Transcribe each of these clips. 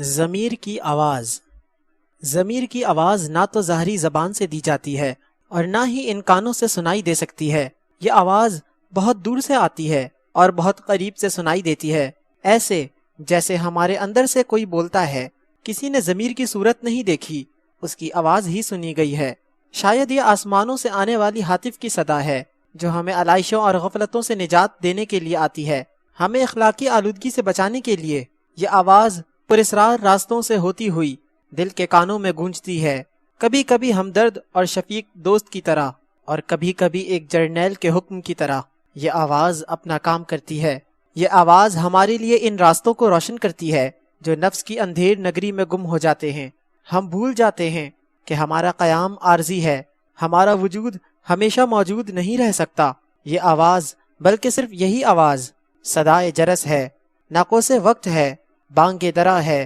ضمیر کی آواز۔ ضمیر کی آواز نہ تو ظاہری زبان سے دی جاتی ہے اور نہ ہی ان کانوں سے سنائی دے سکتی ہے۔ یہ آواز بہت دور سے آتی ہے اور بہت قریب سے سنائی دیتی ہے، ایسے جیسے ہمارے اندر سے کوئی بولتا ہے۔ کسی نے ضمیر کی صورت نہیں دیکھی، اس کی آواز ہی سنی گئی ہے۔ شاید یہ آسمانوں سے آنے والی ہاتف کی صدا ہے جو ہمیں علائشوں اور غفلتوں سے نجات دینے کے لیے آتی ہے، ہمیں اخلاقی آلودگی سے بچانے کے لیے۔ یہ آواز پراسرار راستوں سے ہوتی ہوئی دل کے کانوں میں گونجتی ہے، کبھی کبھی ہمدرد اور شفیق دوست کی طرح اور کبھی کبھی ایک جرنیل کے حکم کی طرح یہ آواز اپنا کام کرتی ہے۔ یہ آواز ہمارے لیے ان راستوں کو روشن کرتی ہے جو نفس کی اندھیر نگری میں گم ہو جاتے ہیں۔ ہم بھول جاتے ہیں کہ ہمارا قیام عارضی ہے، ہمارا وجود ہمیشہ موجود نہیں رہ سکتا۔ یہ آواز بلکہ صرف یہی آواز صدائے جرس ہے، ناقوس وقت ہے، بانگ درا ہے،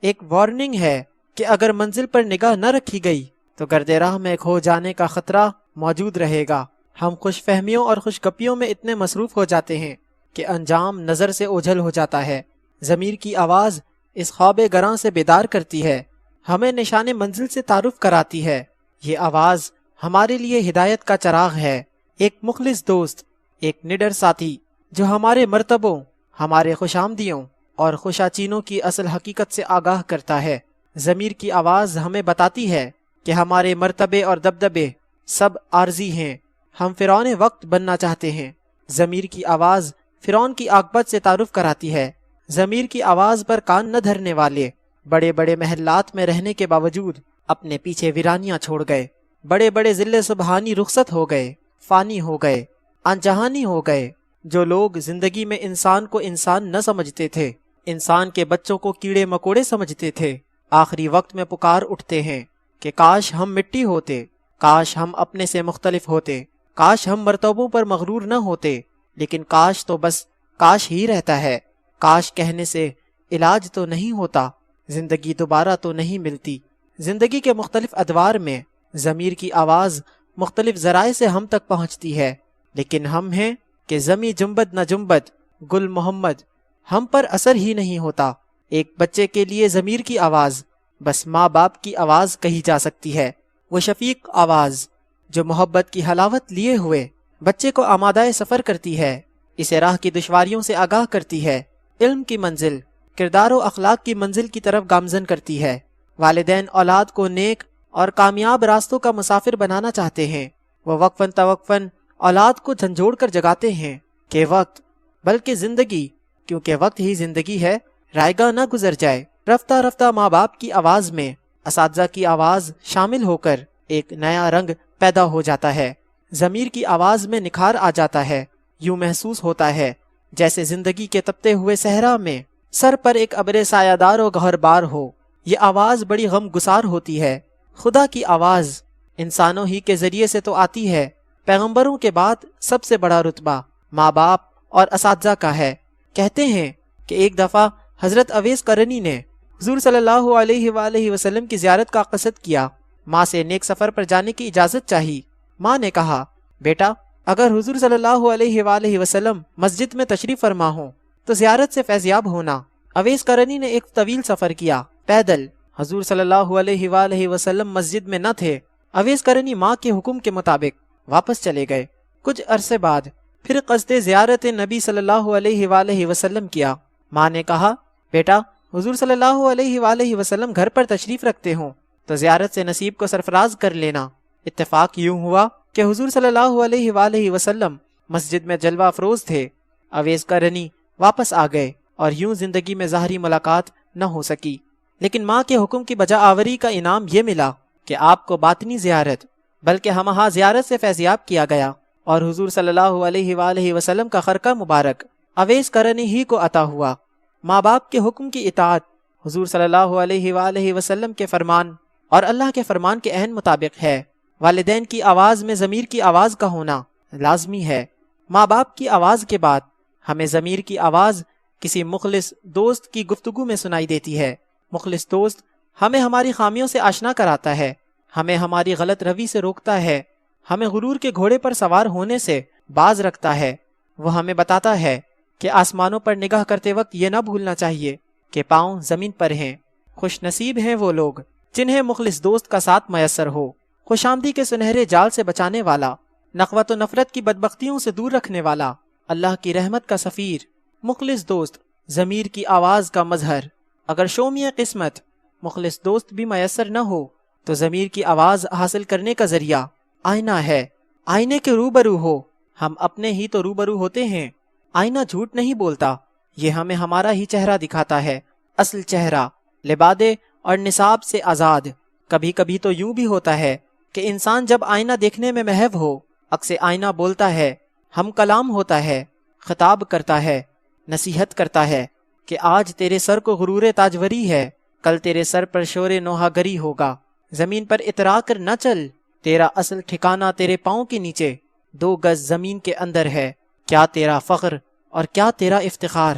ایک وارننگ ہے کہ اگر منزل پر نگاہ نہ رکھی گئی تو گرد راہ میں کھو جانے کا خطرہ موجود رہے گا۔ ہم خوش فہمیوں اور خوش گپیوں میں اتنے مصروف ہو جاتے ہیں کہ انجام نظر سے اوجھل ہو جاتا ہے۔ ضمیر کی آواز اس خواب گراں سے بیدار کرتی ہے، ہمیں نشان منزل سے تعارف کراتی ہے۔ یہ آواز ہمارے لیے ہدایت کا چراغ ہے، ایک مخلص دوست، ایک نڈر ساتھی جو ہمارے مرتبوں، ہمارے خوش آمدیوں اور خوشاچینوں کی اصل حقیقت سے آگاہ کرتا ہے۔ ضمیر کی آواز ہمیں بتاتی ہے کہ ہمارے مرتبے اور دبدبے سب عارضی ہیں، ہم فرعون وقت بننا چاہتے ہیں۔ ضمیر کی آواز فرعون کی عاقبت سے تعارف کراتی ہے۔ ضمیر کی آواز پر کان نہ دھرنے والے بڑے بڑے محلات میں رہنے کے باوجود اپنے پیچھے ویرانیاں چھوڑ گئے، بڑے بڑے ذل سبحانی رخصت ہو گئے، فانی ہو گئے، انجہانی ہو گئے۔ جو لوگ زندگی میں انسان کو انسان نہ سمجھتے تھے، انسان کے بچوں کو کیڑے مکوڑے سمجھتے تھے، آخری وقت میں پکار اٹھتے ہیں کہ کاش ہم مٹی ہوتے، کاش ہم اپنے سے مختلف ہوتے، کاش ہم مرتبوں پر مغرور نہ ہوتے، لیکن کاش تو بس کاش ہی رہتا ہے۔ کاش کہنے سے علاج تو نہیں ہوتا، زندگی دوبارہ تو نہیں ملتی۔ زندگی کے مختلف ادوار میں ضمیر کی آواز مختلف ذرائع سے ہم تک پہنچتی ہے، لیکن ہم ہیں کہ زمیں جنبد نہ جنبد گل محمد، ہم پر اثر ہی نہیں ہوتا۔ ایک بچے کے لیے ضمیر کی آواز بس ماں باپ کی آواز کہی جا سکتی ہے، وہ شفیق آواز جو محبت کی حلاوت لیے ہوئے بچے کو آمادہ سفر کرتی ہے، اسے راہ کی دشواریوں سے آگاہ کرتی ہے، علم کی منزل، کردار و اخلاق کی منزل کی طرف گامزن کرتی ہے۔ والدین اولاد کو نیک اور کامیاب راستوں کا مسافر بنانا چاہتے ہیں، وہ وقفاً توقفاً اولاد کو جھنجھوڑ کر جگاتے ہیں کہ وقت بلکہ زندگی، کیونکہ وقت ہی زندگی ہے، رائے گاہ نہ گزر جائے۔ رفتہ رفتہ ماں باپ کی آواز میں اساتذہ کی آواز شامل ہو کر ایک نیا رنگ پیدا ہو جاتا ہے۔ ضمیر کی آواز میں نکھار آ جاتا ہے، یوں محسوس ہوتا ہے جیسے زندگی کے تپتے ہوئے صحرا میں سر پر ایک ابر سایہ دار و گہربار ہو۔ یہ آواز بڑی غم گسار ہوتی ہے۔ خدا کی آواز انسانوں ہی کے ذریعے سے تو آتی ہے، پیغمبروں کے بعد سب سے بڑا رتبہ ماں باپ اور اساتذہ کا ہے۔ کہتے ہیں کہ ایک دفعہ حضرت اویس قرنی نے حضور صلی اللہ علیہ وآلہ وسلم کی زیارت کا قصد کیا، ماں سے نیک سفر پر جانے کی اجازت چاہی۔ ماں نے کہا، بیٹا اگر حضور صلی اللہ علیہ وآلہ وسلم مسجد میں تشریف فرما ہوں تو زیارت سے فیضیاب ہونا۔ اویس قرنی نے ایک طویل سفر کیا پیدل، حضور صلی اللہ علیہ وآلہ وسلم مسجد میں نہ تھے۔ اویس قرنی ماں کے حکم کے مطابق واپس چلے گئے۔ کچھ عرصے بعد پھر قصد زیارت نبی صلی اللہ علیہ وآلہ وسلم کیا۔ ماں نے کہا، بیٹا حضور صلی اللہ علیہ وآلہ وسلم گھر پر تشریف رکھتے ہوں تو زیارت سے نصیب کو سرفراز کر لینا۔ اتفاق یوں ہوا کہ حضور صلی اللہ علیہ وآلہ وسلم مسجد میں جلوہ افروز تھے۔ اویس قرنی واپس آ گئے اور یوں زندگی میں ظاہری ملاقات نہ ہو سکی، لیکن ماں کے حکم کی بجا آوری کا انعام یہ ملا کہ آپ کو باطنی زیارت بلکہ ہمہ زیارت سے فیضیاب کیا گیا، اور حضور صلی اللہ علیہ وآلہ وسلم کا خرقہ مبارک اویس قرنی ہی کو عطا ہوا۔ ماں باپ کے حکم کی اطاعت حضور صلی اللہ علیہ وآلہ وسلم کے فرمان اور اللہ کے فرمان کے عین مطابق ہے۔ والدین کی آواز میں ضمیر کی آواز کا ہونا لازمی ہے۔ ماں باپ کی آواز کے بعد ہمیں ضمیر کی آواز کسی مخلص دوست کی گفتگو میں سنائی دیتی ہے۔ مخلص دوست ہمیں ہماری خامیوں سے آشنا کراتا ہے، ہمیں ہماری غلط روی سے روکتا ہے، ہمیں غرور کے گھوڑے پر سوار ہونے سے باز رکھتا ہے۔ وہ ہمیں بتاتا ہے کہ آسمانوں پر نگاہ کرتے وقت یہ نہ بھولنا چاہیے کہ پاؤں زمین پر ہیں، خوش نصیب ہیں وہ لوگ جنہیں مخلص دوست کا ساتھ میسر ہو، خوش آمدی کے سنہرے جال سے بچانے والا، نخوت و نفرت کی بدبختیوں سے دور رکھنے والا، اللہ کی رحمت کا سفیر، مخلص دوست، ضمیر کی آواز کا مظہر۔ اگر شومی قسمت مخلص دوست بھی میسر نہ ہو تو ضمیر کی آواز حاصل کرنے کا ذریعہ آئینہ ہے۔ آئینے کے روبرو ہو، ہم اپنے ہی تو روبرو ہوتے ہیں۔ آئینہ جھوٹ نہیں بولتا، یہ ہمیں ہمارا ہی چہرہ دکھاتا ہے، اصل چہرہ لبادے اور نصاب سے آزاد۔ کبھی کبھی تو یوں بھی ہوتا ہے کہ انسان جب آئینہ دیکھنے میں محو ہو، عکس آئینہ بولتا ہے، ہم کلام ہوتا ہے، خطاب کرتا ہے، نصیحت کرتا ہے کہ آج تیرے سر کو غرور تاجوری ہے، کل تیرے سر پر شور نوحہ گری ہوگا، زمین پر اترا کر نہ چل، تیرا اصل ٹھکانہ تیرے پاؤں کے نیچے 2 گز زمین کے اندر ہے، کیا تیرا فخر اور کیا تیرا افتخار۔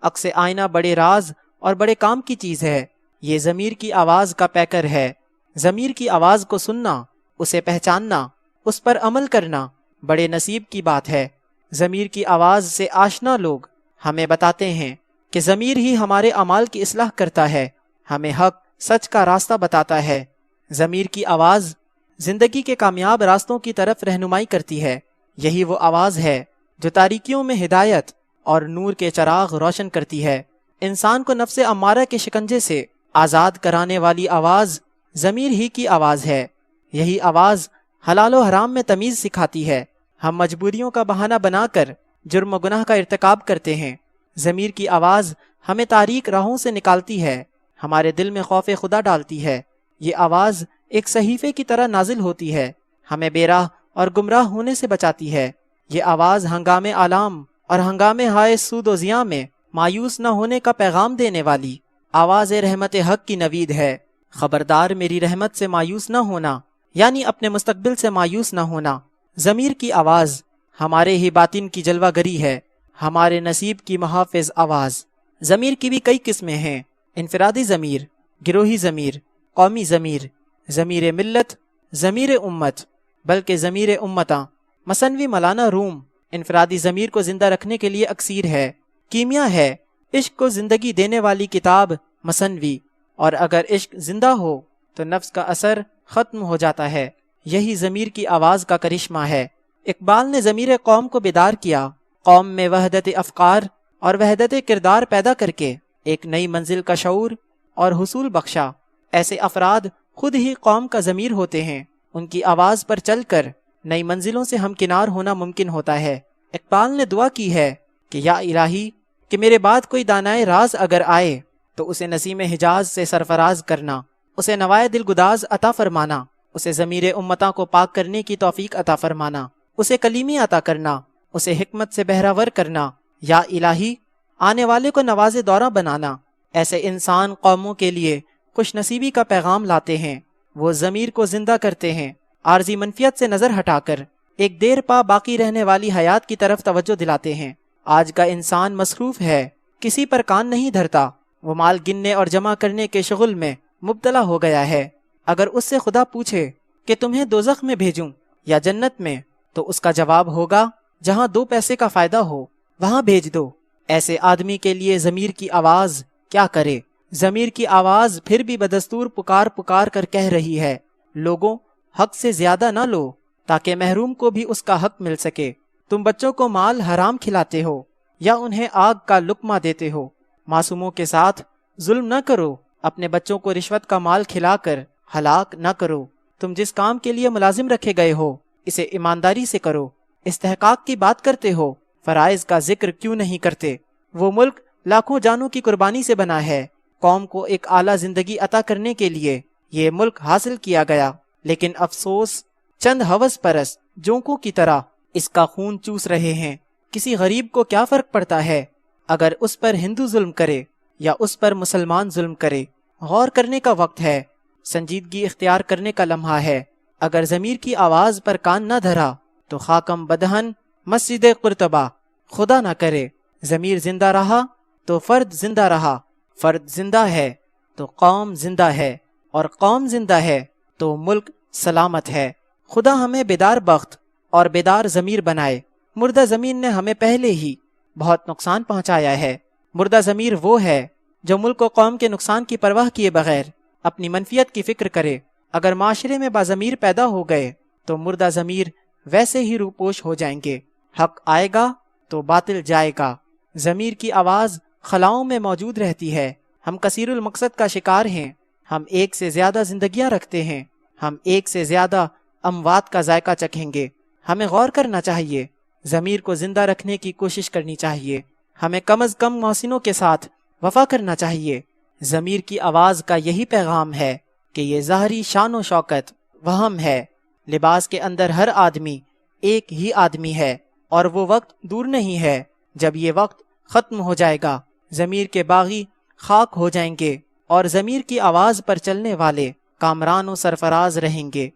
عکس آئینہ بڑے راز اور بڑے کام کی چیز ہے، یہ ضمیر کی آواز کا پیکر ہے۔ ضمیر کی آواز کو سننا، اسے پہچاننا، اس پر عمل کرنا بڑے نصیب کی بات ہے۔ ضمیر کی آواز سے آشنا لوگ ہمیں بتاتے ہیں کہ ضمیر ہی ہمارے اعمال کی اصلاح کرتا ہے، ہمیں حق سچ کا راستہ بتاتا ہے۔ ضمیر کی آواز زندگی کے کامیاب راستوں کی طرف رہنمائی کرتی ہے۔ یہی وہ آواز ہے جو تاریکیوں میں ہدایت اور نور کے چراغ روشن کرتی ہے۔ انسان کو نفس امارہ کے شکنجے سے آزاد کرانے والی آواز ضمیر ہی کی آواز ہے۔ یہی آواز حلال و حرام میں تمیز سکھاتی ہے۔ ہم مجبوریوں کا بہانہ بنا کر جرم و گناہ کا ارتکاب کرتے ہیں۔ ضمیر کی آواز ہمیں تاریک راہوں سے نکالتی ہے، ہمارے دل میں خوف خدا ڈالتی ہے۔ یہ آواز ایک صحیفے کی طرح نازل ہوتی ہے، ہمیں بے راہ اور گمراہ ہونے سے بچاتی ہے۔ یہ آواز ہنگامے آلام اور ہنگامے ہائے سود و زیاں میں مایوس نہ ہونے کا پیغام دینے والی آواز رحمت حق کی نوید ہے۔ خبردار میری رحمت سے مایوس نہ ہونا، یعنی اپنے مستقبل سے مایوس نہ ہونا۔ ضمیر کی آواز ہمارے ہی باطن کی جلوہ گری ہے، ہمارے نصیب کی محافظ آواز۔ ضمیر کی بھی کئی قسمیں ہیں، انفرادی ضمیر، گروہی ضمیر، قومی ضمیر، ضمیر ملت، ضمیر امت، بلکہ ضمیر امتاں۔ مثنوی مولانا روم انفرادی ضمیر کو زندہ رکھنے کے لیے اکسیر ہے، کیمیا ہے۔ عشق کو زندگی دینے والی کتاب مثنوی، اور اگر عشق زندہ ہو تو نفس کا اثر ختم ہو جاتا ہے۔ یہی ضمیر کی آواز کا کرشمہ ہے۔ اقبال نے ضمیر قوم کو بیدار کیا، قوم میں وحدت افکار اور وحدت کردار پیدا کر کے ایک نئی منزل کا شعور اور حصول بخشا۔ ایسے افراد خود ہی قوم کا ضمیر ہوتے ہیں، ان کی آواز پر چل کر نئی منزلوں سے ہمکنار ہونا ممکن ہوتا ہے۔ اقبال نے دعا کی ہے کہ یا الہی کہ میرے بعد کوئی دانائے راز اگر آئے تو اسے نسیم حجاز سے سرفراز کرنا، اسے نوائے دل گداز عطا فرمانا، اسے ضمیر امتاں کو پاک کرنے کی توفیق عطا فرمانا، اسے کلیمی عطا کرنا، اسے حکمت سے بہراور کرنا۔ یا الہی آنے والے کو نواز دورہ بنانا۔ ایسے انسان قوموں کے لیے خوش نصیبی کا پیغام لاتے ہیں، وہ ضمیر کو زندہ کرتے ہیں، عارضی منفیت سے نظر ہٹا کر ایک دیر پا باقی رہنے والی حیات کی طرف توجہ دلاتے ہیں۔ آج کا انسان مصروف ہے، کسی پر کان نہیں دھرتا، وہ مال گننے اور جمع کرنے کے شغل میں مبتلا ہو گیا ہے۔ اگر اس سے خدا پوچھے کہ تمہیں دوزخ میں بھیجوں یا جنت میں، تو اس کا جواب ہوگا جہاں 2 پیسے کا فائدہ ہو وہاں بھیج دو۔ ایسے آدمی کے لیے ضمیر کی آواز کیا کرے؟ ضمیر کی آواز پھر بھی بدستور پکار پکار کر کہہ رہی ہے، لوگوں حق سے زیادہ نہ لو تاکہ محروم کو بھی اس کا حق مل سکے۔ تم بچوں کو مال حرام کھلاتے ہو یا انہیں آگ کا لقمہ دیتے ہو۔ معصوموں کے ساتھ ظلم نہ کرو، اپنے بچوں کو رشوت کا مال کھلا کر ہلاک نہ کرو۔ تم جس کام کے لیے ملازم رکھے گئے ہو اسے ایمانداری سے کرو۔ استحقاق کی بات کرتے ہو، فرائض کا ذکر کیوں نہیں کرتے؟ وہ ملک لاکھوں جانوں کی قربانی سے بنا ہے، قوم کو ایک اعلیٰ زندگی عطا کرنے کے لیے یہ ملک حاصل کیا گیا، لیکن افسوس چند ہوس پرست جونکوں کی طرح اس کا خون چوس رہے ہیں۔ کسی غریب کو کیا فرق پڑتا ہے اگر اس پر ہندو ظلم کرے یا اس پر مسلمان ظلم کرے؟ غور کرنے کا وقت ہے، سنجیدگی اختیار کرنے کا لمحہ ہے۔ اگر ضمیر کی آواز پر کان نہ دھرا تو خاکم بدہن مسجد قرطبہ، خدا نہ کرے ضمیر زندہ رہا تو فرد زندہ رہا، فرد زندہ ہے تو قوم زندہ ہے، اور قوم زندہ ہے تو ملک سلامت ہے۔ خدا ہمیں بیدار بخت اور بیدار ضمیر بنائے۔ مردہ زمین نے ہمیں پہلے ہی بہت نقصان پہنچایا ہے۔ مردہ ضمیر وہ ہے جو ملک و قوم کے نقصان کی پرواہ کیے بغیر اپنی منفیت کی فکر کرے۔ اگر معاشرے میں باضمیر پیدا ہو گئے تو مردہ ضمیر ویسے ہی روپوش ہو جائیں گے۔ حق آئے گا تو باطل جائے گا۔ ضمیر کی آواز خلاؤں میں موجود رہتی ہے۔ ہم کثیر المقصد کا شکار ہیں۔ ہم ایک سے زیادہ زندگیاں رکھتے ہیں۔ ہم ایک سے زیادہ اموات کا ذائقہ چکھیں گے۔ ہمیں غور کرنا چاہیے، ضمیر کو زندہ رکھنے کی کوشش کرنی چاہیے۔ ہمیں کم از کم محسنوں کے ساتھ وفا کرنا چاہیے۔ ضمیر کی آواز کا یہی پیغام ہے کہ یہ ظاہری شان و شوکت وہم ہے۔ لباس کے اندر ہر آدمی ایک ہی آدمی ہے، اور وہ وقت دور نہیں ہے جب یہ وقت ختم ہو جائے گا۔ ضمیر کے باغی خاک ہو جائیں گے اور ضمیر کی آواز پر چلنے والے کامران و سرفراز رہیں گے۔